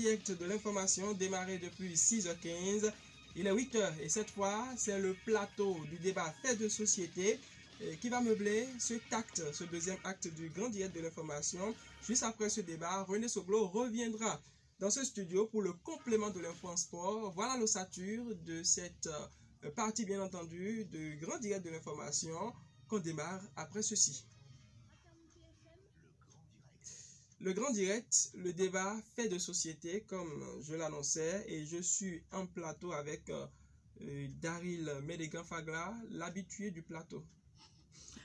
direct de l'information démarré depuis 6h15. Il est 8h et cette fois, c'est le plateau du débat fait de société qui va meubler ce deuxième acte du grand direct de l'information. Juste après ce débat, René Soglo reviendra dans ce studio pour le complément de l'info en sport. Voilà l'ossature de cette partie, bien entendu, du grand direct de l'information qu'on démarre après ceci. Le grand direct, le débat fait de société, comme je l'annonçais, et je suis en plateau avec Daryl Mélégan-Fagla, l'habitué du plateau.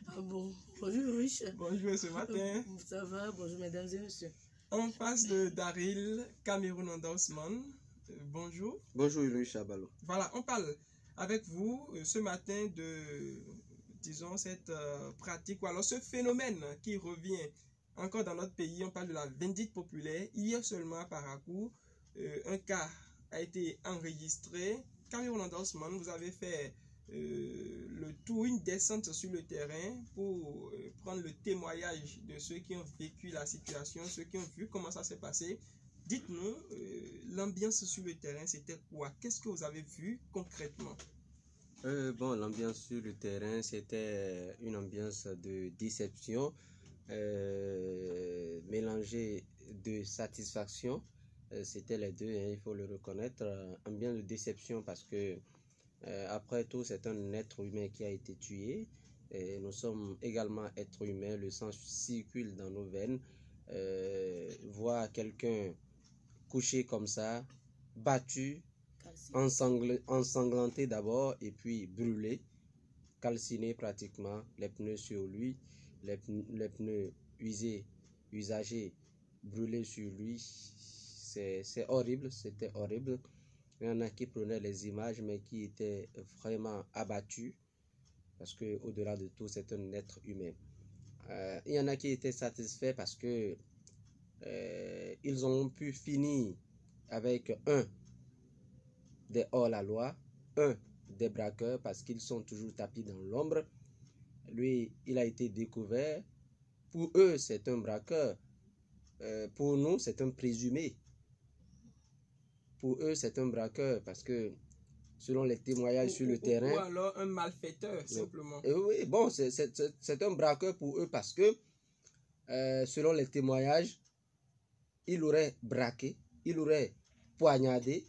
Ah bon, bonjour Rich. Bonjour ce matin. Ça va, bonjour mesdames et messieurs. En face de Daryl, Cameroun Endorsement. Bonjour. Bonjour Louis Chabalo. Voilà, on parle avec vous ce matin de, disons, cette pratique, ou alors ce phénomène qui revient encore dans notre pays. On parle de la vindicte populaire. Hier seulement à Parakou, un cas a été enregistré. Cameroun Endorsement, vous avez fait le tour, une descente sur le terrain pour prendre le témoignage de ceux qui ont vécu la situation, ceux qui ont vu comment ça s'est passé. Dites-nous, l'ambiance sur le terrain, c'était quoi? Qu'est-ce que vous avez vu concrètement? L'ambiance sur le terrain, c'était une ambiance de déception, mélangée de satisfaction. C'était les deux, hein, il faut le reconnaître. Ambiance de déception parce que, après tout, c'est un être humain qui a été tué. Et nous sommes également êtres humains, le sang circule dans nos veines. Voir quelqu'un couché comme ça, battu, ensanglanté d'abord et puis brûlé, calciné pratiquement, les pneus sur lui, les pneus usagés brûlés sur lui, c'est horrible, c'était horrible. Il y en a qui prenaient les images mais qui étaient vraiment abattus parce que au-delà de tout, c'est un être humain. Il y en a qui étaient satisfaits parce que ils ont pu finir avec un des hors-la-loi, un des braqueurs, parce qu'ils sont toujours tapis dans l'ombre. Lui, il a été découvert. Pour eux, c'est un braqueur. Pour nous, c'est un présumé. Pour eux, c'est un braqueur parce que selon les témoignages sur le terrain... Ou alors un malfaiteur, simplement. Oui, bon, c'est un braqueur pour eux parce que selon les témoignages, il aurait braqué, il aurait poignardé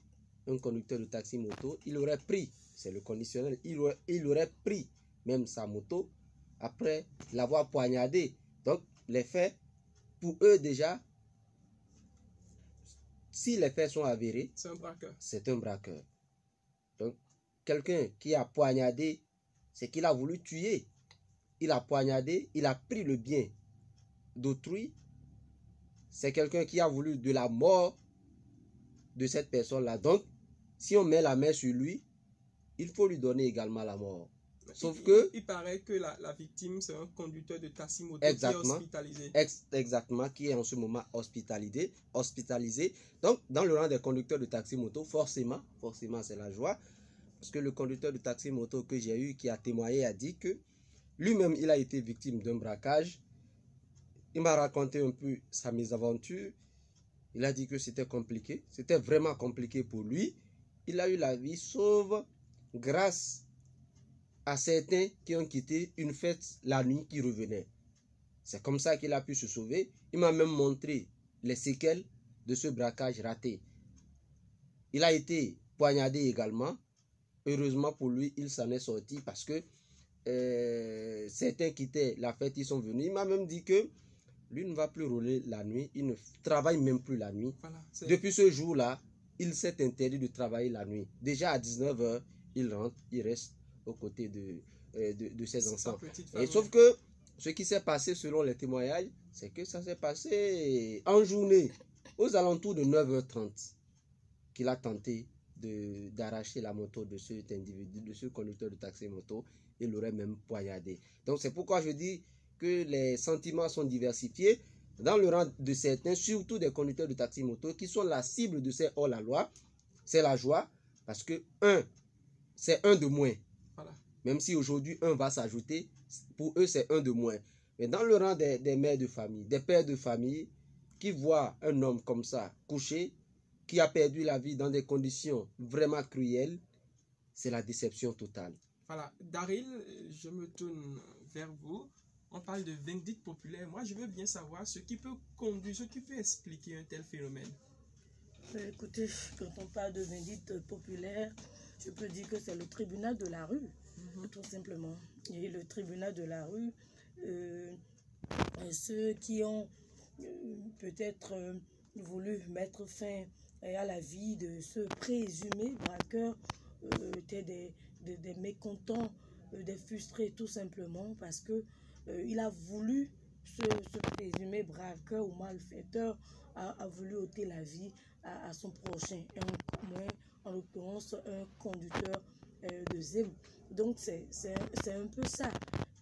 un conducteur de taxi-moto, il aurait pris, c'est le conditionnel, il aurait pris même sa moto après l'avoir poignardé. Donc, les faits, pour eux déjà, si les faits sont avérés, c'est un braqueur. C'est un braqueur. Donc, quelqu'un qui a poignardé, c'est qu'il a voulu tuer. Il a poignardé, il a pris le bien d'autrui. C'est quelqu'un qui a voulu de la mort de cette personne-là. Donc, si on met la main sur lui, il faut lui donner également la mort. Sauf que... Il paraît que la victime, c'est un conducteur de taxi-moto qui est hospitalisé. Exactement, qui est en ce moment hospitalisé. Donc, dans le rang des conducteurs de taxi-moto, forcément, c'est la joie. Parce que le conducteur de taxi-moto que j'ai eu, qui a témoigné, a dit que lui-même, il a été victime d'un braquage. Il m'a raconté un peu sa mésaventure. Il a dit que c'était compliqué. C'était vraiment compliqué pour lui. Il a eu la vie sauve grâce à certains qui ont quitté une fête la nuit qui revenait. C'est comme ça qu'il a pu se sauver. Il m'a même montré les séquelles de ce braquage raté. Il a été poignardé également. Heureusement pour lui, il s'en est sorti parce que certains quittaient la fête, ils sont venus. Il m'a même dit que lui ne va plus rouler la nuit, il ne travaille même plus la nuit. Voilà, depuis ce jour-là, il s'est interdit de travailler la nuit. Déjà à 19h, il rentre, il reste aux côtés de ses enfants. Et sauf que ce qui s'est passé selon les témoignages, c'est que ça s'est passé en journée, aux alentours de 9h30, qu'il a tenté d'arracher la moto de cet individu, de ce conducteur de taxi-moto. Il l'aurait même poignardé. Donc c'est pourquoi je dis que les sentiments sont diversifiés dans le rang de certains, surtout des conducteurs de taxi-moto qui sont la cible de ces hors-la-loi. C'est la joie parce que c'est un de moins. Voilà. Même si aujourd'hui un va s'ajouter, pour eux c'est un de moins. Mais dans le rang des mères de famille, des pères de famille qui voient un homme comme ça couché, qui a perdu la vie dans des conditions vraiment cruelles, c'est la déception totale. Voilà, Daryl, je me tourne vers vous. On parle de vindicte populaire. Moi, je veux bien savoir ce qui peut conduire, ce qui peut expliquer un tel phénomène. Écoutez, quand on parle de vindicte populaire, je peux dire que c'est le tribunal de la rue, tout simplement. Et le tribunal de la rue, ceux qui ont peut-être voulu mettre fin à la vie de ce présumé braqueur étaient des mécontents, des frustrés tout simplement parce que il a voulu, ce présumé braqueur ou malfaiteur a voulu ôter la vie à son prochain, en l'occurrence un conducteur de ZEM. Donc c'est un peu ça.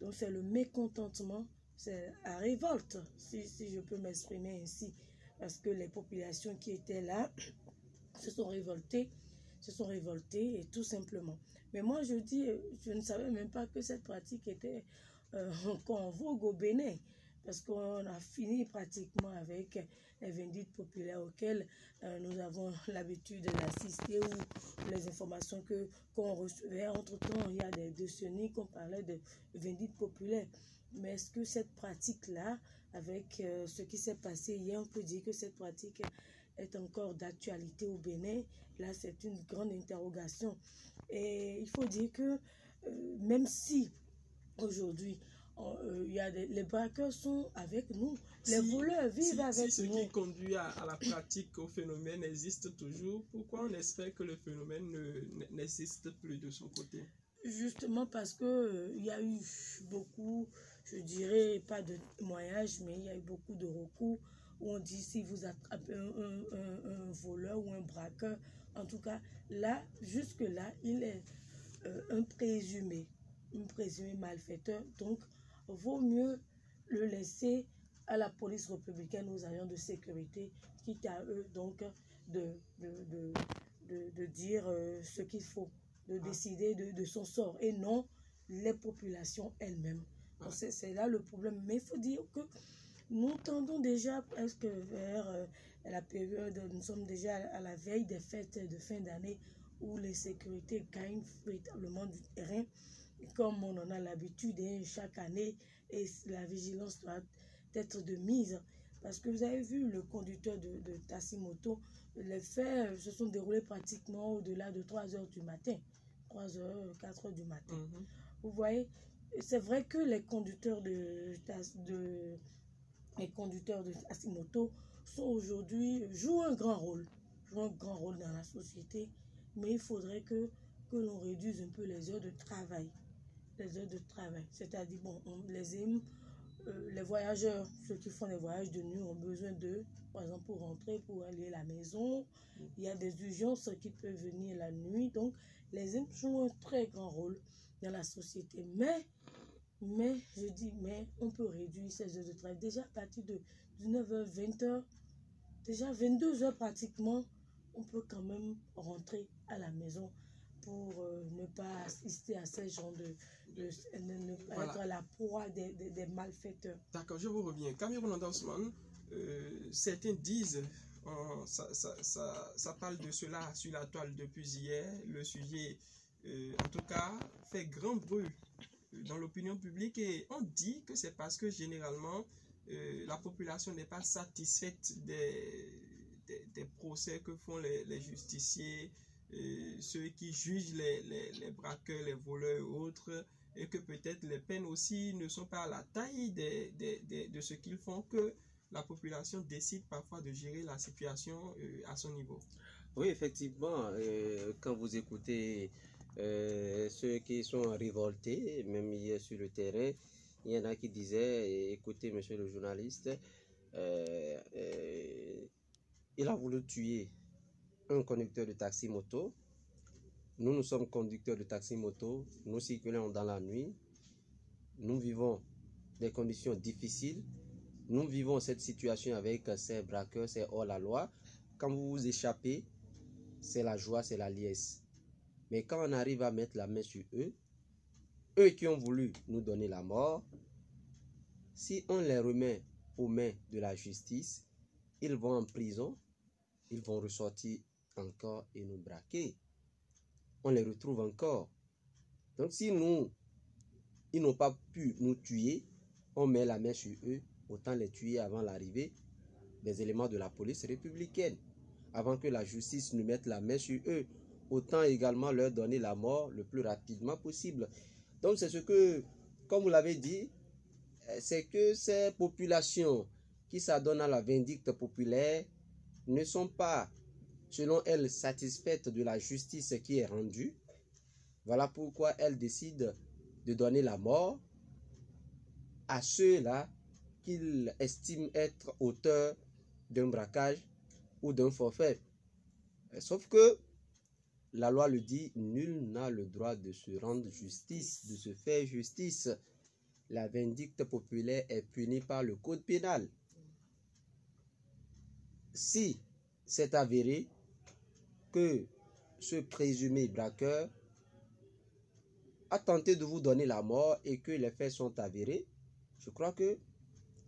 Donc c'est le mécontentement, c'est la révolte, si je peux m'exprimer ainsi, parce que les populations qui étaient là se sont révoltées et tout simplement. Mais moi je dis, je ne savais même pas que cette pratique était encore en vogue au Bénin, parce qu'on a fini pratiquement avec les vindictes populaires auxquels nous avons l'habitude d'assister, ou les informations qu'on recevait. Entre-temps, il y a des décennies qu'on parlait de vindictes populaires. Mais est-ce que cette pratique-là, avec ce qui s'est passé hier, on peut dire que cette pratique est encore d'actualité au Bénin? Là, c'est une grande interrogation. Et il faut dire que même si aujourd'hui, les braqueurs sont avec nous, les voleurs vivent avec ce nous. qui conduit à la pratique, au phénomène existe toujours, pourquoi on espère que le phénomène n'existe plus de son côté? Justement parce que il y a eu beaucoup, je dirais pas de témoignages, mais il y a eu beaucoup de recours où on dit si vous attrapez un voleur ou un braqueur, en tout cas là, jusque là, il est un présumé malfaiteur, donc vaut mieux le laisser à la police républicaine, aux agents de sécurité, quitte à eux donc de dire ce qu'il faut, de décider de son sort, et non les populations elles-mêmes. C'est là le problème. Mais il faut dire que nous tendons déjà presque vers la période, nous sommes déjà à la veille des fêtes de fin d'année où les sécurités gagnent véritablement du terrain, comme on en a l'habitude chaque année, et la vigilance doit être de mise. Parce que vous avez vu le conducteur de taxi-moto, les faits se sont déroulés pratiquement au-delà de 3 heures du matin, 3 heures, 4 heures du matin. Vous voyez, c'est vrai que les conducteurs de taxi-moto sont aujourd'hui, jouent un grand rôle dans la société, mais il faudrait que l'on réduise un peu les heures de travail. C'est-à-dire, bon, les voyageurs, ceux qui font les voyages de nuit ont besoin d'eux, par exemple pour rentrer, pour aller à la maison. Il y a des urgences qui peuvent venir la nuit, donc les hommes jouent un très grand rôle dans la société. Mais on peut réduire ces heures de travail. Déjà à partir de 19h, 20h, déjà 22h pratiquement, on peut quand même rentrer à la maison pour ne pas assister à ces gens ne pas être à la proie des malfaiteurs. D'accord, je vous reviens. Cameroun Endorsement, certains disent, ça parle de cela sur la toile depuis hier, le sujet, en tout cas, fait grand bruit dans l'opinion publique, et on dit que c'est parce que généralement, la population n'est pas satisfaite des procès que font les justiciers, ceux qui jugent les braqueurs, les voleurs et autres, et que peut-être les peines aussi ne sont pas à la taille de ce qu'ils font, que la population décide parfois de gérer la situation à son niveau. Oui, effectivement, quand vous écoutez ceux qui sont révoltés, même hier sur le terrain, il y en a qui disaient, écoutez monsieur le journaliste, il a voulu tuer un conducteur de taxi-moto. Nous sommes conducteurs de taxi-moto, nous circulons dans la nuit, nous vivons des conditions difficiles, nous vivons cette situation avec ces braqueurs, c'est hors la loi. Quand vous vous échappez, c'est la joie, c'est la liesse. Mais quand on arrive à mettre la main sur eux qui ont voulu nous donner la mort, si on les remet aux mains de la justice, ils vont en prison ils vont ressortir encore et nous braquer. On les retrouve encore. Donc si ils n'ont pas pu nous tuer, on met la main sur eux, autant les tuer avant l'arrivée des éléments de la police républicaine. Avant que la justice ne mette la main sur eux, autant également leur donner la mort le plus rapidement possible. Donc c'est ce que, comme vous l'avez dit, c'est que ces populations qui s'adonnent à la vindicte populaire ne sont pas, selon elles, satisfaites de la justice qui est rendue. Voilà pourquoi elles décident de donner la mort à ceux-là qu'ils estiment être auteurs d'un braquage ou d'un forfait. Sauf que la loi le dit, nul n'a le droit de se rendre justice, de se faire justice. La vindicte populaire est punie par le code pénal. Si c'est avéré que ce présumé braqueur a tenté de vous donner la mort et que les faits sont avérés, je crois que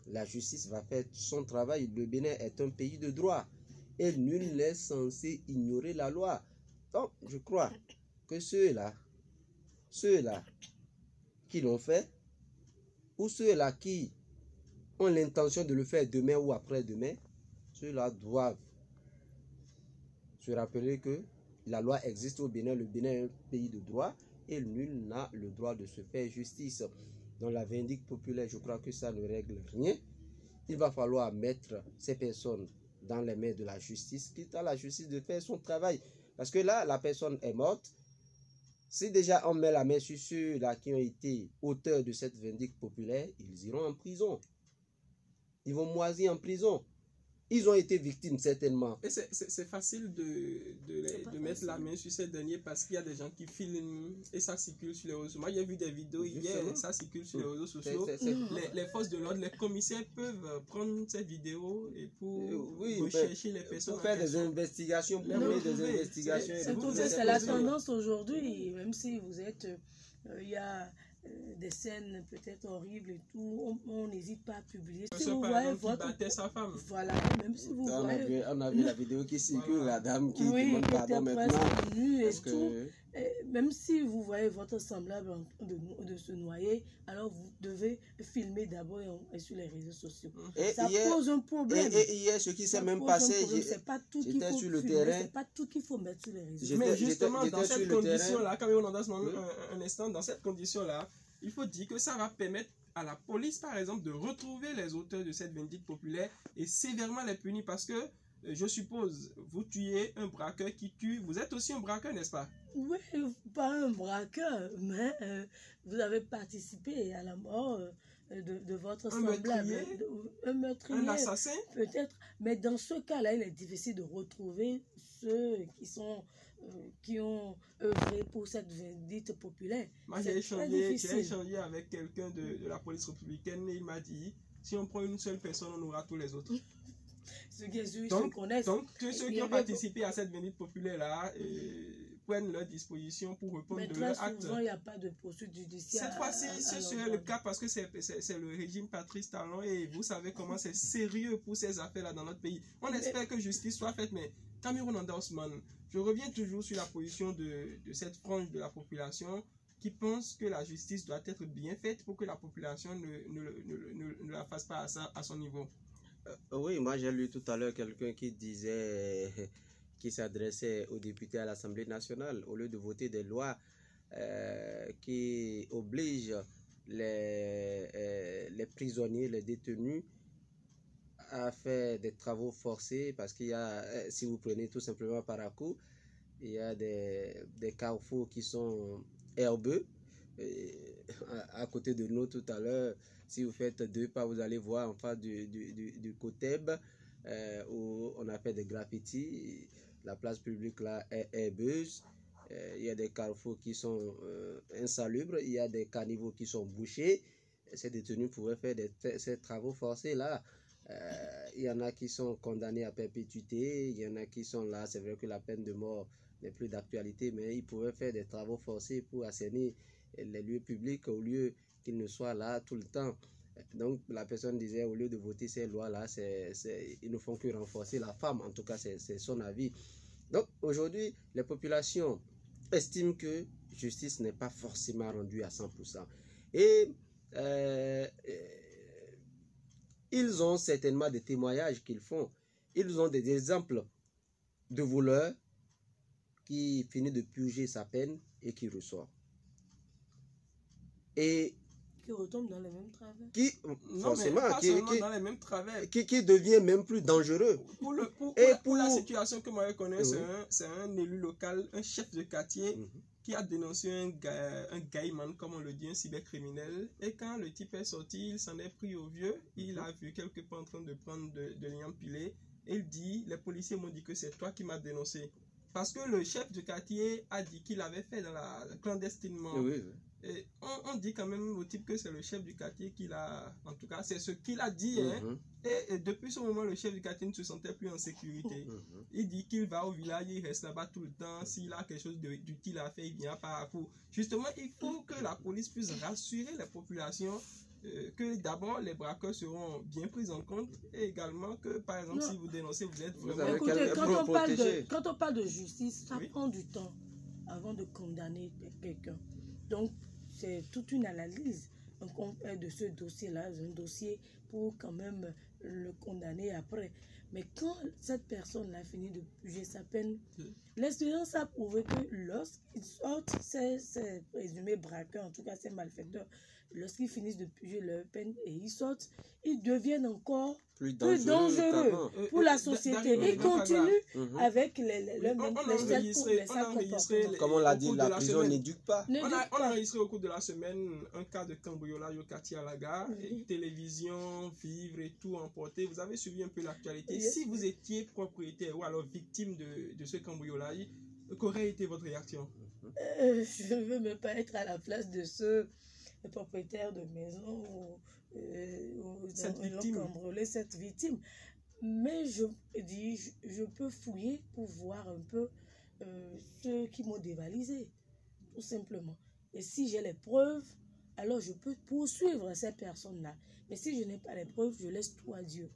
la justice va faire son travail. Le Bénin est un pays de droit et nul n'est censé ignorer la loi. Donc, je crois que ceux-là qui l'ont fait, ou ceux-là qui ont l'intention de le faire demain ou après-demain, ceux-là doivent se rappeler que la loi existe au Bénin. Le Bénin est un pays de droit et nul n'a le droit de se faire justice. Dans la vindicte populaire, je crois que ça ne règle rien. Il va falloir mettre ces personnes dans les mains de la justice, quitte à la justice de faire son travail. Parce que là, la personne est morte. Si déjà on met la main sur ceux-là qui ont été auteurs de cette vindicte populaire, ils iront en prison. Ils vont moisir en prison. Ils ont été victimes certainement. Et c'est facile de mettre la main sur ces derniers parce qu'il y a des gens qui filment et ça circule sur les réseaux sociaux. Moi, j'ai vu des vidéos hier, ça circule sur les réseaux sociaux. Les forces de l'ordre, les commissaires peuvent prendre ces vidéos et pour rechercher les personnes. Pour faire des investigations, pour mener des investigations. C'est la tendance aujourd'hui, même si vous êtes... il y a des scènes peut-être horribles et tout, on n'hésite pas à publier. Si vous voyez votre... sa femme. Voilà, même si vous voyez... On a vu la vidéo qui circule, la dame qui demande pardon maintenant. Et tout. Même si vous voyez votre semblable de se noyer, alors vous devez filmer d'abord et sur les réseaux sociaux. Ça pose un problème. Et hier, ce qui s'est même passé, j'étais sur le terrain. C'est pas tout qu'il faut mettre sur les réseaux sociaux. Mais justement, dans cette condition-là, quand on entend un instant, dans cette condition-là, il faut dire que ça va permettre à la police, par exemple, de retrouver les auteurs de cette vindicte populaire et sévèrement les punir parce que, je suppose, vous tuez un braqueur qui tue, vous êtes aussi un braqueur, n'est-ce pas? Oui, pas un braqueur, mais vous avez participé à la mort de votre semblable. Un meurtrier, un assassin? Peut-être, mais dans ce cas-là, il est difficile de retrouver ceux qui ont œuvré pour cette vindicte populaire. Moi, j'ai échangé avec quelqu'un de la police républicaine et il m'a dit, si on prend une seule personne, on aura tous les autres. Donc, tous ceux qui ont participé à cette vindicte populaire-là prennent leurs dispositions pour répondre de leurs actes. Il n'y a pas de poursuite judiciaire. Cette fois-ci, ce serait le cas parce que c'est le régime Patrice Talon et vous savez comment c'est sérieux pour ces affaires-là dans notre pays. On espère que justice soit faite, mais Cameroun Nanda Ousmane, je reviens toujours sur la position de cette frange de la population qui pense que la justice doit être bien faite pour que la population ne la fasse pas à son niveau. Oui, moi j'ai lu tout à l'heure quelqu'un qui disait, qui s'adressait aux députés à l'Assemblée nationale, au lieu de voter des lois qui obligent les prisonniers, les détenus à faire des travaux forcés, parce qu'il y a, si vous prenez tout simplement Parakou, il y a des carrefours qui sont herbeux. À côté de nous tout à l'heure, si vous faites 2 pas, vous allez voir en face du Coteb où on a fait des graffitis. La place publique là est herbeuse. Il y a des carrefours qui sont insalubres. Il y a des caniveaux qui sont bouchés. Ces détenus pouvaient faire ces travaux forcés là. Il y en a qui sont condamnés à perpétuité. Il y en a qui sont là. C'est vrai que la peine de mort n'est plus d'actualité, mais ils pouvaient faire des travaux forcés pour assainir les lieux publics au lieu qu'ils ne soient là tout le temps. Donc la personne disait, au lieu de voter ces lois-là, ils ne font que renforcer la femme. En tout cas, c'est son avis. Donc aujourd'hui, les populations estiment que justice n'est pas forcément rendue à 100%. Et ils ont certainement des témoignages qu'ils font. Ils ont des exemples de voleurs qui finit de purger sa peine et qui ressort. Et qui retombe dans les mêmes travers. Qui, forcément, dans les mêmes travers. Qui devient même plus dangereux. Pour la situation que moi je connais, c'est un élu local, un chef de quartier qui a dénoncé un gaiman, comme on le dit, un cybercriminel. Et quand le type est sorti, il s'en est pris au vieux. Il a vu quelque part en train de prendre de l'empilé. Et il dit, les policiers m'ont dit que c'est toi qui m'as dénoncé. Parce que le chef de quartier a dit qu'il avait fait dans clandestinement. Oui. Et on dit quand même au type que c'est le chef du quartier qui l'a... En tout cas, c'est ce qu'il a dit. Hein. Et depuis ce moment, le chef du quartier ne se sentait plus en sécurité. Il dit qu'il va au village, il reste là-bas tout le temps. S'il a quelque chose d'utile à faire, il vient pas pour... Justement, il faut que la police puisse rassurer les populations que d'abord les braqueurs seront bien pris en compte et également que par exemple si vous dénoncez, vous êtes vraiment... Écoutez, quand on parle de justice, ça prend du temps avant de condamner quelqu'un. Donc, c'est toute une analyse de ce dossier-là, un dossier pour quand même le condamner après. Mais quand cette personne-là finit de purger sa peine, l'expérience a prouvé que lorsqu'ils sortent, ces présumés braqueurs, en tout cas ces malfaiteurs, lorsqu'ils finissent de purger leur peine et ils sortent, ils deviennent encore plus dangereux pour la société. Ils continuent avec les comme on l'a dit, la prison n'éduque pas. On a enregistré au cours de la semaine un cas de cambriolage au quartier à la gare, télévision, vivres et tout emporté. Vous avez suivi un peu l'actualité. Si vous étiez propriétaire ou alors victime de ce cambriolage, qu'aurait été votre réaction? Je ne veux même pas être à la place de ceux propriétaires de maison cette victime. Mais je peux fouiller pour voir un peu ceux qui m'ont dévalisé, tout simplement. Et si j'ai les preuves, alors je peux poursuivre ces personnes-là. Mais si je n'ai pas les preuves, je laisse tout à Dieu.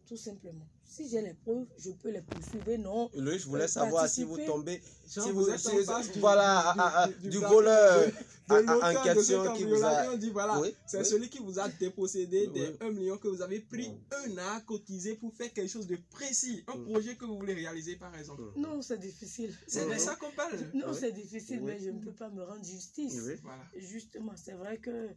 Tout simplement. Si j'ai les preuves, je peux les poursuivre. Non. Louis, je voulais savoir si vous tombez, si vous êtes du voleur en question qui vous a... On dit voilà, c'est celui qui vous a dépossédé des 1 million que vous avez pris un an à cotiser pour faire quelque chose de précis, un projet que vous voulez réaliser par exemple. Non, c'est difficile. C'est de ça qu'on parle. Non, c'est difficile, mais je ne peux pas me rendre justice. Voilà. Justement, c'est vrai que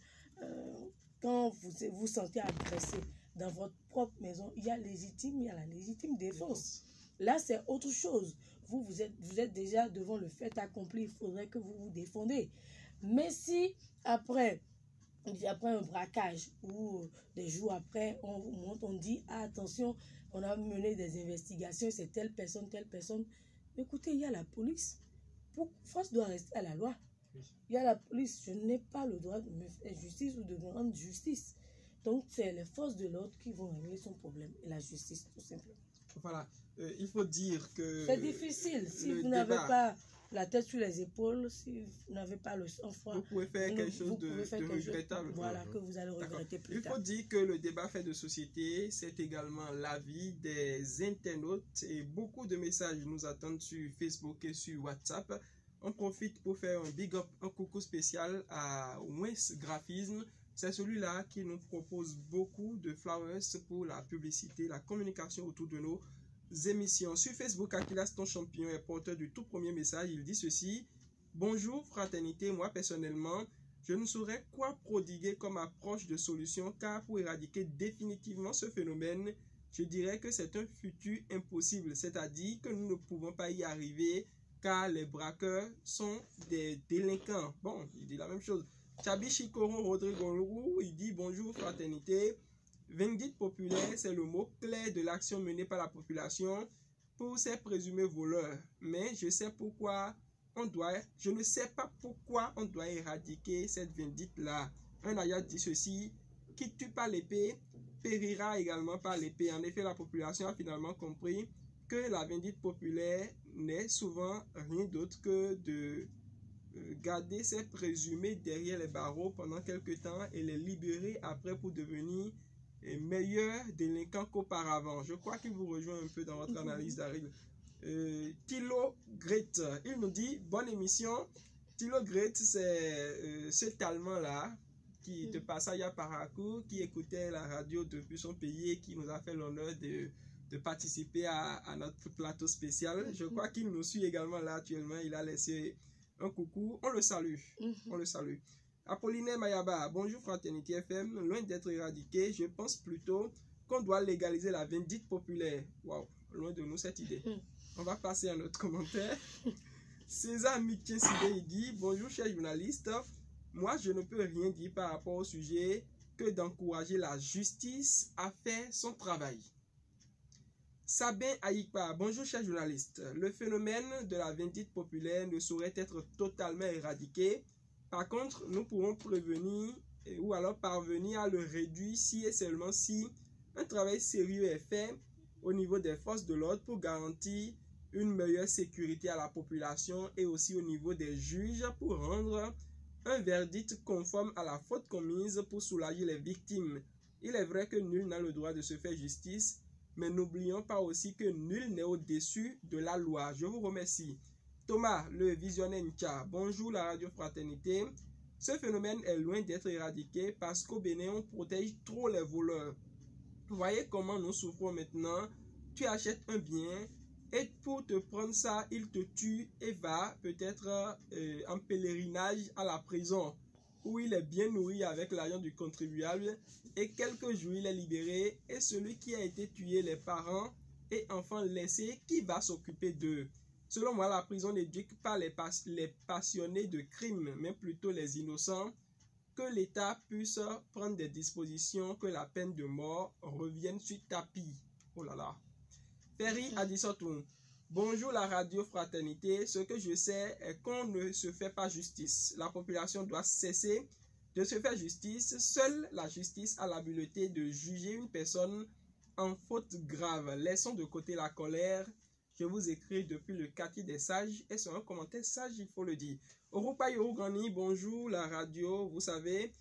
quand vous vous sentez agressé dans votre propre maison, il y a légitime, il y a la légitime défense. Là, c'est autre chose. Vous êtes déjà devant le fait accompli, il faudrait que vous vous défendez. Mais si après un braquage ou des jours après, on vous montre, on dit ah, attention, on a mené des investigations, c'est telle personne, écoutez, il y a la police. Force doit rester à la loi. Il y a la police, je n'ai pas le droit de me faire justice ou de me rendre justice. Donc, c'est les forces de l'ordre qui vont régler son problème et la justice, tout simplement. Voilà, il faut dire que... C'est difficile. Si vous n'avez pas la tête sur les épaules, si vous n'avez pas le sang-froid, vous pouvez faire quelque chose de regrettable. Voilà, que vous allez regretter plus tard. Il faut dire que le débat fait de société, c'est également l'avis des internautes et beaucoup de messages nous attendent sur Facebook et sur WhatsApp. On profite pour faire un big up, un coucou spécial à Wes Graphisme. C'est celui-là qui nous propose beaucoup de flowers pour la publicité, la communication autour de nos émissions. Sur Facebook, Akilas ton champion est porteur du tout premier message. Il dit ceci: bonjour fraternité, moi personnellement, je ne saurais quoi prodiguer comme approche de solution, car pour éradiquer définitivement ce phénomène, je dirais que c'est un futur impossible, c'est-à-dire que nous ne pouvons pas y arriver car les braqueurs sont des délinquants. Bon, il dit la même chose. Chabi Chikoron Rodrigo Lourou, il dit bonjour fraternité. Vendite populaire, c'est le mot clé de l'action menée par la population pour ces présumés voleurs. Mais je ne sais pas pourquoi on doit éradiquer cette vendite-là. Un ayat dit ceci: qui tue par l'épée périra également par l'épée. En effet, la population a finalement compris que la vendite populaire n'est souvent rien d'autre que garder ces présumés derrière les barreaux pendant quelques temps et les libérer après pour devenir meilleurs délinquants qu'auparavant. Je crois qu'il vous rejoint un peu dans votre analyse, Daryl. Thilo Gret, il nous dit bonne émission. Thilo Gret, c'est cet Allemand-là qui de passage à Parakou, qui écoutait la radio depuis son pays et qui nous a fait l'honneur de participer à notre plateau spécial. Je crois qu'il nous suit également là actuellement. Il a laissé un coucou. On le salue. On le salue. Apollinaire Mayaba, bonjour Fraternité FM. Loin d'être éradiqué, je pense plutôt qu'on doit légaliser la vindite populaire. Waouh, loin de nous cette idée. On va passer à notre commentaire. César Miké Sidé dit bonjour chers journalistes. Moi, je ne peux rien dire par rapport au sujet que d'encourager la justice à faire son travail. Sabin Aïkpa, bonjour chers journalistes. Le phénomène de la vindite populaire ne saurait être totalement éradiqué. Par contre, nous pourrons prévenir ou alors parvenir à le réduire si et seulement si un travail sérieux est fait au niveau des forces de l'ordre pour garantir une meilleure sécurité à la population et aussi au niveau des juges pour rendre un verdict conforme à la faute commise pour soulager les victimes. Il est vrai que nul n'a le droit de se faire justice, mais n'oublions pas aussi que nul n'est au-dessus de la loi. Je vous remercie. Thomas, le visionnaire Ncha, bonjour la radio Fraternité. Ce phénomène est loin d'être éradiqué parce qu'au Bénin, on protège trop les voleurs. Vous voyez comment nous souffrons maintenant. Tu achètes un bien et pour te prendre ça, il te tue et va peut-être en pèlerinage à la prison où il est bien nourri avec l'argent du contribuable et quelques jours il est libéré et celui qui a été tué, les parents et enfants laissés, qui va s'occuper d'eux? Selon moi, la prison n'éduque pas les passionnés de crimes, mais plutôt les innocents. Que l'État puisse prendre des dispositions, que la peine de mort revienne sur tapis. Oh là là. Ferry Adissotoun. Bonjour la radio Fraternité. Ce que je sais est qu'on ne se fait pas justice. La population doit cesser de se faire justice. Seule la justice a l'habileté de juger une personne en faute grave. Laissons de côté la colère. Je vous écris depuis le quartier des sages et c'est un commentaire sage, il faut le dire. Orupa Yorugani, bonjour la radio. Vous savez,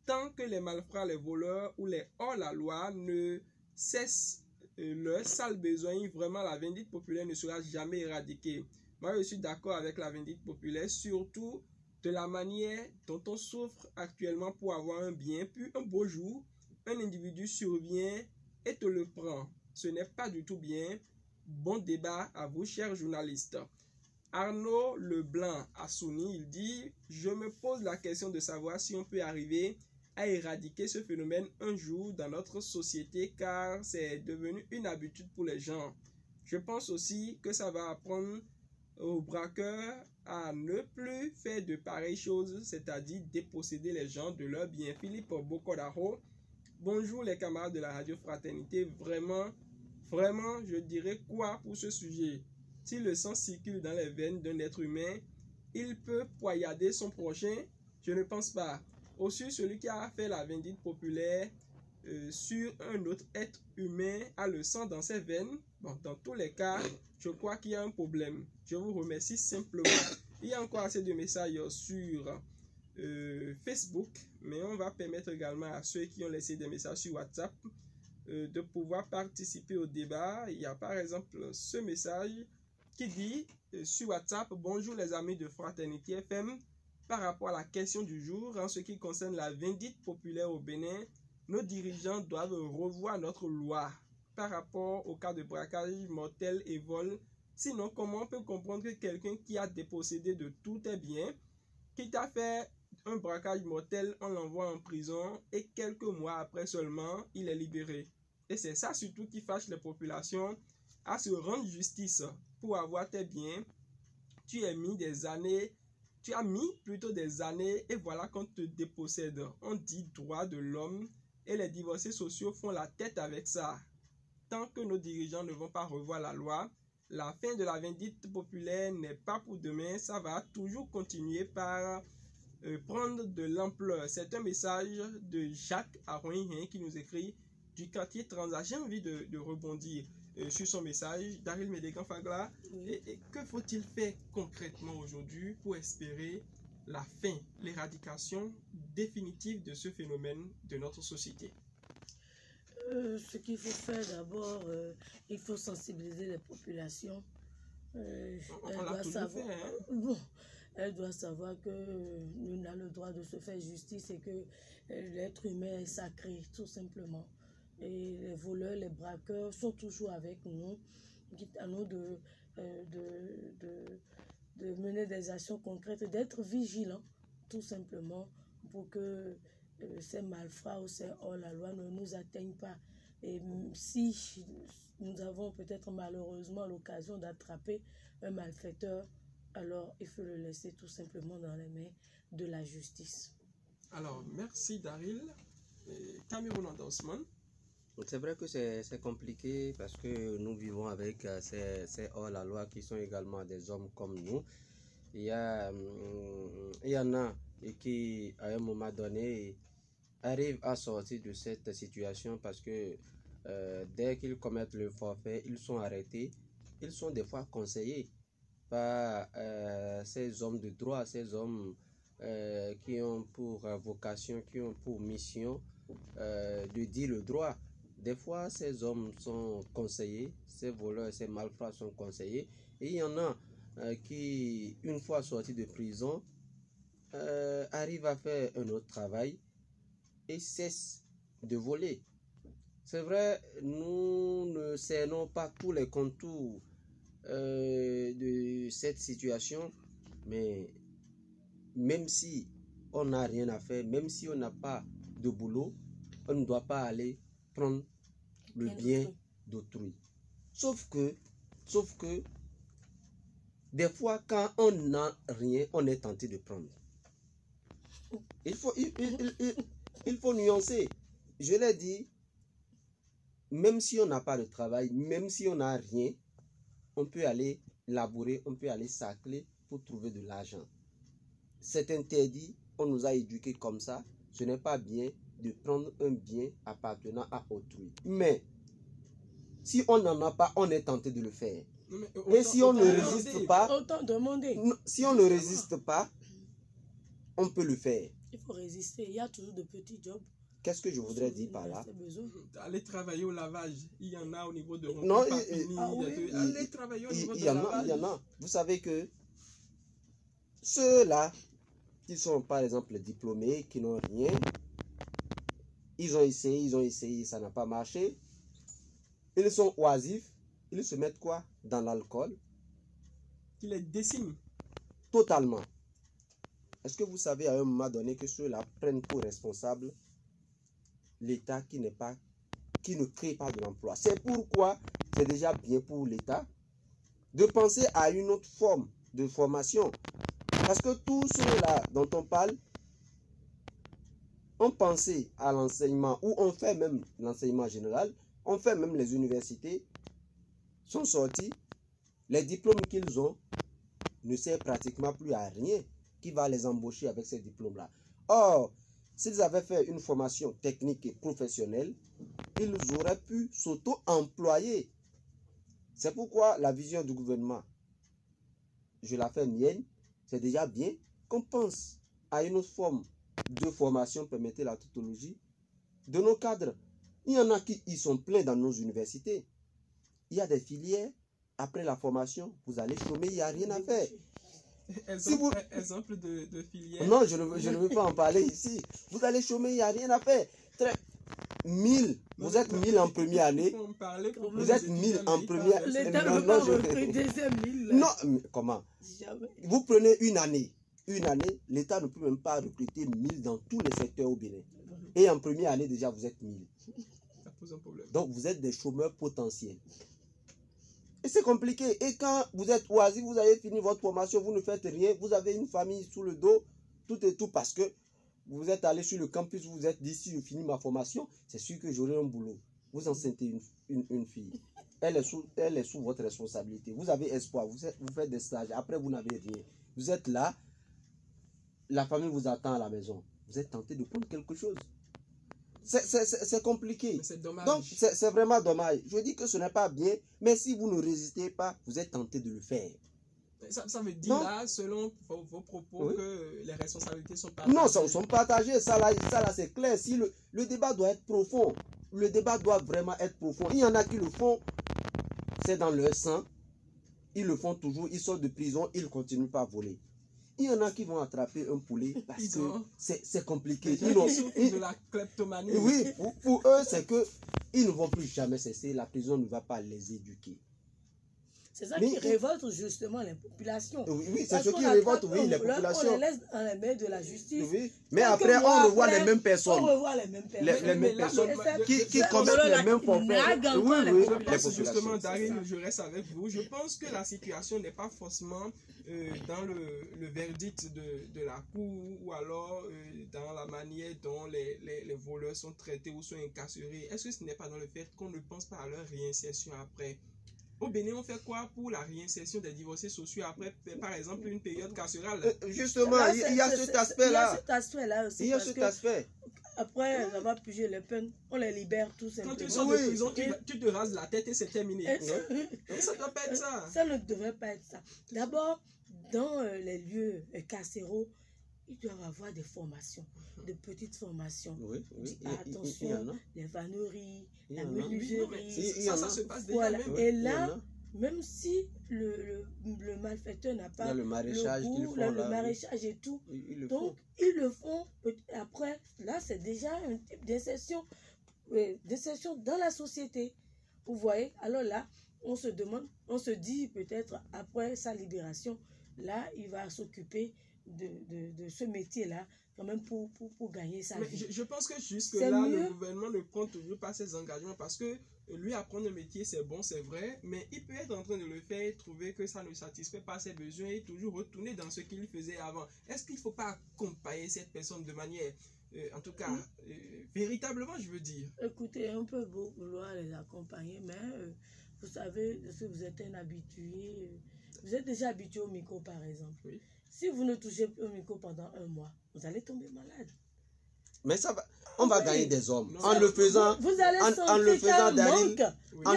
tant que les malfrats, les voleurs ou les hors-la-loi ne cessent leur sale besoin, vraiment la vindite populaire ne sera jamais éradiquée. Moi, je suis d'accord avec la vindite populaire, surtout de la manière dont on souffre actuellement pour avoir un bien. Puis un beau jour, un individu survient et te le prend. Ce n'est pas du tout bien. Bon débat à vous, chers journalistes. Arnaud Leblanc Assouni, il dit « Je me pose la question de savoir si on peut arriver à éradiquer ce phénomène un jour dans notre société car c'est devenu une habitude pour les gens. Je pense aussi que ça va apprendre aux braqueurs à ne plus faire de pareilles choses, c'est-à-dire déposséder les gens de leurs biens. » Philippe Bokodaro, bonjour les camarades de la radio Fraternité, vraiment, je dirais quoi pour ce sujet? Si le sang circule dans les veines d'un être humain, il peut poignarder son prochain? Je ne pense pas. Aussi, celui qui a fait la vindite populaire sur un autre être humain a le sang dans ses veines. Bon, dans tous les cas, je crois qu'il y a un problème. Je vous remercie simplement. Il y a encore assez de messages sur Facebook, mais on va permettre également à ceux qui ont laissé des messages sur WhatsApp de pouvoir participer au débat. Il y a par exemple ce message qui dit sur WhatsApp: bonjour les amis de Fraternité FM. Par rapport à la question du jour, en ce qui concerne la vindite populaire au Bénin, nos dirigeants doivent revoir notre loi par rapport au cas de braquage mortel et vol. Sinon, comment on peut comprendre que quelqu'un qui a dépossédé de tous tes biens, qui t'a fait un braquage mortel, on l'envoie en prison et quelques mois après seulement, il est libéré? Et c'est ça surtout qui fâche les populations, à se rendre justice pour avoir tes biens. Tu as mis des années et voilà qu'on te dépossède. On dit droit de l'homme et les divorcés sociaux font la tête avec ça. Tant que nos dirigeants ne vont pas revoir la loi, la fin de la vindite populaire n'est pas pour demain. Ça va toujours continuer par prendre de l'ampleur. C'est un message de Jacques Arouin qui nous écrit du quartier Transat. J'ai envie de rebondir sur son message. Daryl Médégan Fagla, oui. Et que faut-il faire concrètement aujourd'hui pour espérer la fin, l'éradication définitive de ce phénomène de notre société? Ce qu'il faut faire d'abord, il faut sensibiliser les populations. On Elle l'a doit toujours savoir, fait, hein? bon, elle doit savoir que nous avons le droit de se faire justice et que l'être humain est sacré, tout simplement. Et les voleurs, les braqueurs sont toujours avec nous. À nous de mener des actions concrètes, d'être vigilants, tout simplement, pour que ces malfrats ou ces hors-la-loi ne nous atteignent pas. Et si nous avons peut-être malheureusement l'occasion d'attraper un malfaiteur, alors il faut le laisser tout simplement dans les mains de la justice. Alors, merci Daryl. Cameroun Endorsement. C'est vrai que c'est compliqué parce que nous vivons avec ces hors-la-loi qui sont également des hommes comme nous. Il y en a qui, à un moment donné, arrivent à sortir de cette situation parce que dès qu'ils commettent le forfait, ils sont arrêtés. Ils sont des fois conseillés par ces hommes de droit, ces hommes qui ont pour vocation, qui ont pour mission de dire le droit. Des fois, ces hommes sont conseillés, ces voleurs, ces malfrats sont conseillés. Et il y en a qui, une fois sortis de prison, arrivent à faire un autre travail et cessent de voler. C'est vrai, nous ne cernons pas tous les contours de cette situation, mais même si on n'a rien à faire, même si on n'a pas de boulot, on ne doit pas aller prendre le bien d'autrui. Sauf que, des fois, quand on n'a rien, on est tenté de prendre. Il faut nuancer. Je l'ai dit, même si on n'a pas de travail, même si on n'a rien, on peut aller labourer, on peut aller sacler pour trouver de l'argent. C'est interdit, on nous a éduqués comme ça. Ce n'est pas bien de prendre un bien appartenant à autrui. Mais si on n'en a pas, on est tenté de le faire. Et si on ne résiste pas, si on ne résiste pas, on peut le faire. Il faut résister. Il y a toujours de petits jobs. Qu'est-ce que je voudrais dire par là? Aller travailler au lavage, il y en a au niveau de non, aller travailler au niveau de lavage. Il y en a. Vous savez que ceux-là qui sont par exemple diplômés, qui n'ont rien, ils ont essayé, ça n'a pas marché. Ils sont oisifs, ils se mettent quoi? Dans l'alcool. Qui les décime. Totalement. Est-ce que vous savez à un moment donné que ceux-là prennent pour responsable l'État qui ne crée pas de l'emploi? C'est pourquoi c'est déjà bien pour l'État de penser à une autre forme de formation. Parce que tous ceux-là dont on parle ont pensé à l'enseignement, ou on fait même l'enseignement général, on fait même les universités, sont sortis, les diplômes qu'ils ont ne servent pratiquement plus à rien. Qui va les embaucher avec ces diplômes-là? Or, s'ils avaient fait une formation technique et professionnelle, ils auraient pu s'auto-employer. C'est pourquoi la vision du gouvernement, je la fais mienne, c'est déjà bien qu'on pense à une autre forme de formation, permettez la tautologie, de nos cadres. Il y en a qui y sont pleins dans nos universités. Il y a des filières, après la formation, vous allez chômer, il n'y a rien à faire. Exemple de filière. Non, je ne veux pas en parler ici. Vous allez chômer, il n'y a rien à faire. 1000, vous êtes 1000 en première année. Vous êtes 1000 en première année. L'État ne veut pas recruter ces 1000. Non, mais comment? Vous prenez une année, l'État ne peut même pas recruter 1000 dans tous les secteurs au Bénin. Et en première année, déjà, vous êtes 1000. Ça pose un problème. Donc, vous êtes des chômeurs potentiels. Et c'est compliqué. Et quand vous êtes oisif, vous avez fini votre formation, vous ne faites rien, vous avez une famille sous le dos, tout et tout, parce que vous êtes allé sur le campus, vous vous êtes dit, si je finis ma formation, c'est sûr que j'aurai un boulot. Vous enceintez une fille. Elle est sous votre responsabilité. Vous avez espoir, vous faites des stages, après vous n'avez rien. Vous êtes là, la famille vous attend à la maison. Vous êtes tenté de prendre quelque chose. C'est compliqué. C'est dommage. Donc, c'est vraiment dommage. Je dis que ce n'est pas bien, mais si vous ne résistez pas, vous êtes tenté de le faire. Ça veut dire Non. là, selon vos propos, Oui. que les responsabilités sont partagées. Non, ça sont partagés. Ça là c'est clair. Si le débat doit être profond. Le débat doit vraiment être profond. Il y en a qui le font, c'est dans leur sang. Ils le font toujours. Ils sortent de prison, ils ne continuent pas à voler. Il y en a qui vont attraper un poulet parce que c'est compliqué. Ils souffrent de la kleptomanie. Oui, pour eux, c'est que ils ne vont plus jamais cesser. La prison ne va pas les éduquer. C'est ça qui révolte justement les populations. Oui, c'est ce qui révolte, oui, les populations. On les laisse dans les mains de la justice. Oui. Mais après, on revoit les mêmes personnes. On revoit les mêmes personnes. Les mêmes personnes qui commettent les mêmes forfaits. Je pense justement, Daryl, je reste avec vous. Je pense que la situation n'est pas forcément dans le verdict de la cour ou alors dans la manière dont les voleurs sont traités ou sont incarcérés. Est-ce que ce n'est pas dans le fait qu'on ne pense pas à leur réinsertion après? Au Bénin, on fait quoi pour la réinsertion des divorcés sociaux après, par exemple, une période carcérale? Justement, il y a cet aspect-là. Il y a cet aspect-là aussi. Il y a cet aspect. Après avoir purgé les peines, on les libère tout simplement. Quand tu sors de prison, tu te rases la tête et c'est terminé. Ça ne doit pas être ça. Ça ne devrait pas être ça. D'abord, dans les lieux carcéraux, ils doivent avoir des formations, de petites formations. Oui, Attention, les vanneries, la Oui, menuiserie. ça se passe déjà Voilà. même. Et là, même si le malfaiteur n'a pas le maraîchage le goût, le maraîchage et tout, donc ils le font. Après, là, c'est déjà un type d'insertion dans la société. Vous voyez? Alors là, on se demande, on se dit peut-être après sa libération, là, il va s'occuper de ce métier-là, quand même pour gagner sa vie. Je pense que jusque-là, le gouvernement ne prend toujours pas ses engagements parce que lui, apprendre un métier, c'est bon, c'est vrai, mais il peut être en train de le faire et trouver que ça ne satisfait pas ses besoins et toujours retourner dans ce qu'il faisait avant. Est-ce qu'il ne faut pas accompagner cette personne de manière, en tout cas, véritablement, je veux dire? Écoutez, on peut vouloir les accompagner, mais vous savez, si vous êtes un habitué, vous êtes déjà habitué au micro, par exemple. Oui. Si vous ne touchez plus au micro pendant un mois, vous allez tomber malade. Mais ça va, on va gagner des hommes. En le faisant, vous allez sentir Daryl, en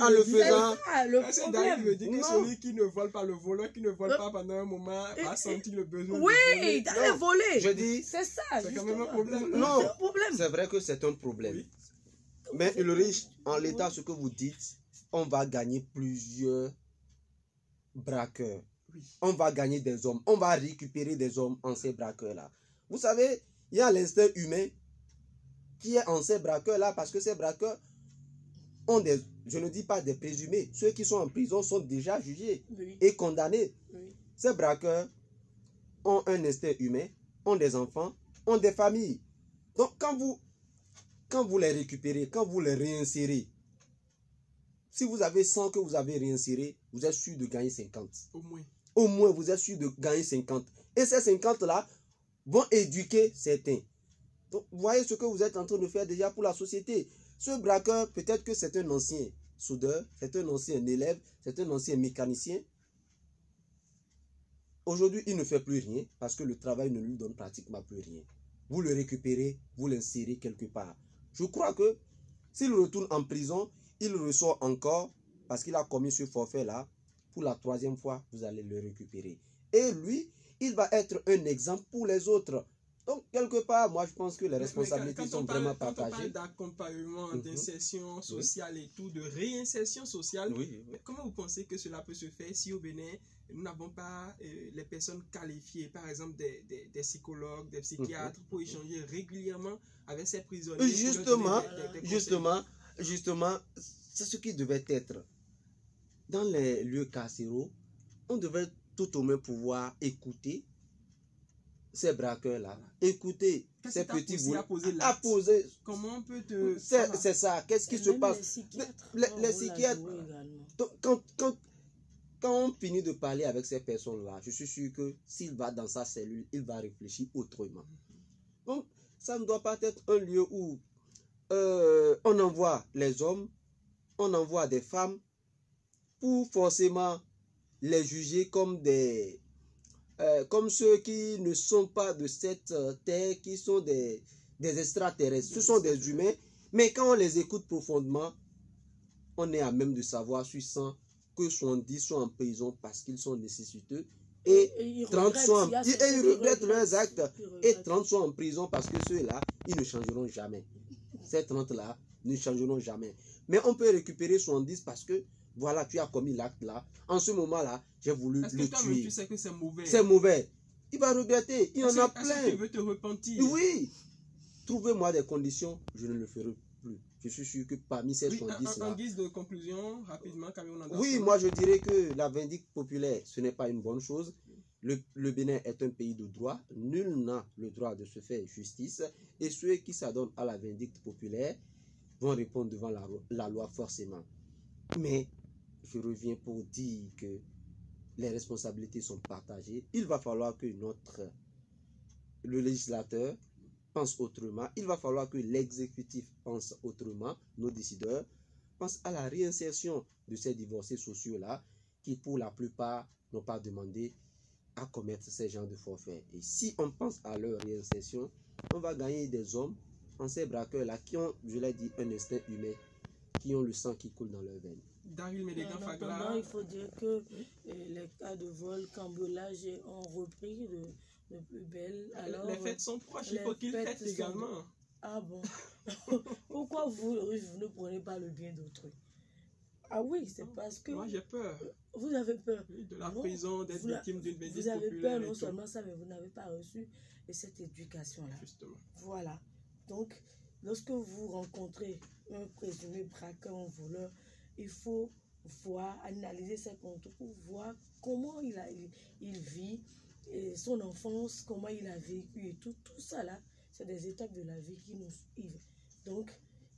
le faisant, Daryl me dit que celui qui ne vole pas, le voleur qui ne vole pas pendant un moment va sentir le besoin de voler. d'aller voler. Je dis, c'est ça. C'est quand même un problème. Non, c'est un problème. C'est vrai que c'est un problème. Oui. Mais le riche, en l'état, ce que vous dites, on va gagner plusieurs braqueurs. Oui. On va gagner des hommes. On va récupérer des hommes en ces braqueurs-là. Vous savez, il y a l'instinct humain qui est en ces braqueurs-là parce que ces braqueurs ont des, je ne dis pas des présumés, ceux qui sont en prison sont déjà jugés et condamnés. Oui. Ces braqueurs ont un instinct humain, ont des enfants, ont des familles. Donc quand vous les récupérez, quand vous les réinsérez, si vous avez 100 que vous avez réinséré, vous êtes sûr de gagner 50. Au moins. Au moins, vous êtes sûr de gagner 50. Et ces 50-là vont éduquer certains. Donc, vous voyez ce que vous êtes en train de faire déjà pour la société. Ce braqueur, peut-être que c'est un ancien soudeur, c'est un ancien élève, c'est un ancien mécanicien. Aujourd'hui, il ne fait plus rien parce que le travail ne lui donne pratiquement plus rien. Vous le récupérez, vous l'insérez quelque part. Je crois que s'il retourne en prison, il ressort encore parce qu'il a commis ce forfait-là. Pour la 3e fois, vous allez le récupérer. Et lui, il va être un exemple pour les autres. Donc, quelque part, moi, je pense que les responsabilités sont vraiment partagées. Quand on parle d'accompagnement, d'insertion sociale et tout, de réinsertion sociale, comment vous pensez que cela peut se faire si au Bénin, nous n'avons pas les personnes qualifiées, par exemple des psychologues, des psychiatres, pour échanger régulièrement avec ces prisonniers? Justement, c'est ce qui devait être. Dans les lieux carcéraux, on devait tout au moins pouvoir écouter ces braqueurs-là, écouter ces petits bouts, à poser. Comment on peut te... C'est ça, qu'est-ce qui se passe? Les psychiatres, quand on finit de parler avec ces personnes-là, je suis sûr que s'il va dans sa cellule, il va réfléchir autrement. Donc, ça ne doit pas être un lieu où on envoie les hommes, on envoie des femmes pour forcément les juger comme comme ceux qui ne sont pas de cette terre, qui sont des extraterrestres. Ce sont des humains, mais quand on les écoute profondément, on est à même de savoir s'ils sont que 70 sont en prison parce qu'ils sont nécessiteux et ils 30 sont en... regrettent, et ils regrettent leurs actes ils et regrettent. 30 sont en prison parce que ceux-là, ils ne changeront jamais. Ces 30-là ne changeront jamais. Mais on peut récupérer 70 parce que, voilà, tu as commis l'acte là. En ce moment-là, j'ai voulu Est-ce le que toi-même tuer. tu sais que c'est mauvais? C'est mauvais. Il va regretter. Il y en a Est-ce que plein. tu veux te repentir? Oui. Trouvez-moi des conditions, je ne le ferai plus. Je suis sûr que parmi ces Oui, 70 en là. guise de conclusion, rapidement, Cameroun Anderson. Oui, moi je dirais que la vindicte populaire, ce n'est pas une bonne chose. Le Bénin est un pays de droit. Nul n'a le droit de se faire justice. Et ceux qui s'adonnent à la vindicte populaire vont répondre devant la loi forcément. Mais je reviens pour dire que les responsabilités sont partagées. Il va falloir que le législateur pense autrement. Il va falloir que l'exécutif pense autrement. Nos décideurs pensent à la réinsertion de ces divorcés sociaux-là qui, pour la plupart, n'ont pas demandé à commettre ces genres de forfaits. Et si on pense à leur réinsertion, on va gagner des hommes, anciens braqueurs-là, qui ont, je l'ai dit, un instinct humain, qui ont le sang qui coule dans leurs veines. Daryl Médégan En Fagla. attendant, il faut dire que les cas de vol, cambriolage ont repris de plus belle. Alors, Les fêtes sont proches, il les faut qu'ils fêtes fêtent sont- également. Ah bon? Pourquoi vous ne prenez pas le bien d'autrui? Ah oui, c'est parce que Moi j'ai peur vous avez peur. de la Non, prison, d'être vous la- victime d'une vindicte Vous avez populaire peur et non tout. seulement ça, mais vous n'avez pas reçu cette éducation-là. Justement. Voilà. Donc, lorsque vous rencontrez un présumé braqueur, un voleur, il faut voir, analyser ses comptes pour voir comment il vit, et son enfance, comment il a vécu et tout ça là, c'est des étapes de la vie qui nous suivent. Donc,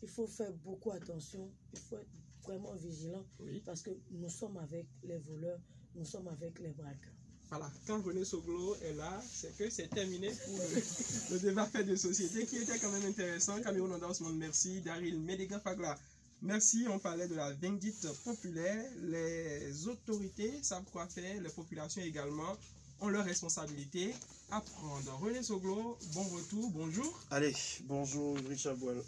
il faut faire beaucoup attention, il faut être vraiment vigilant Oui. parce que nous sommes avec les voleurs, nous sommes avec les braqueurs. Voilà, quand René Soglo est là, c'est que c'est terminé pour le débat fait de société qui était quand même intéressant. Cameroun Anderson, merci. Daryl Médégan Fagla, merci. On parlait de la vindicte populaire. Les autorités savent quoi faire, les populations également ont leurs responsabilités à prendre. René Soglo, bon retour, bonjour. Allez, bonjour Richard Boel.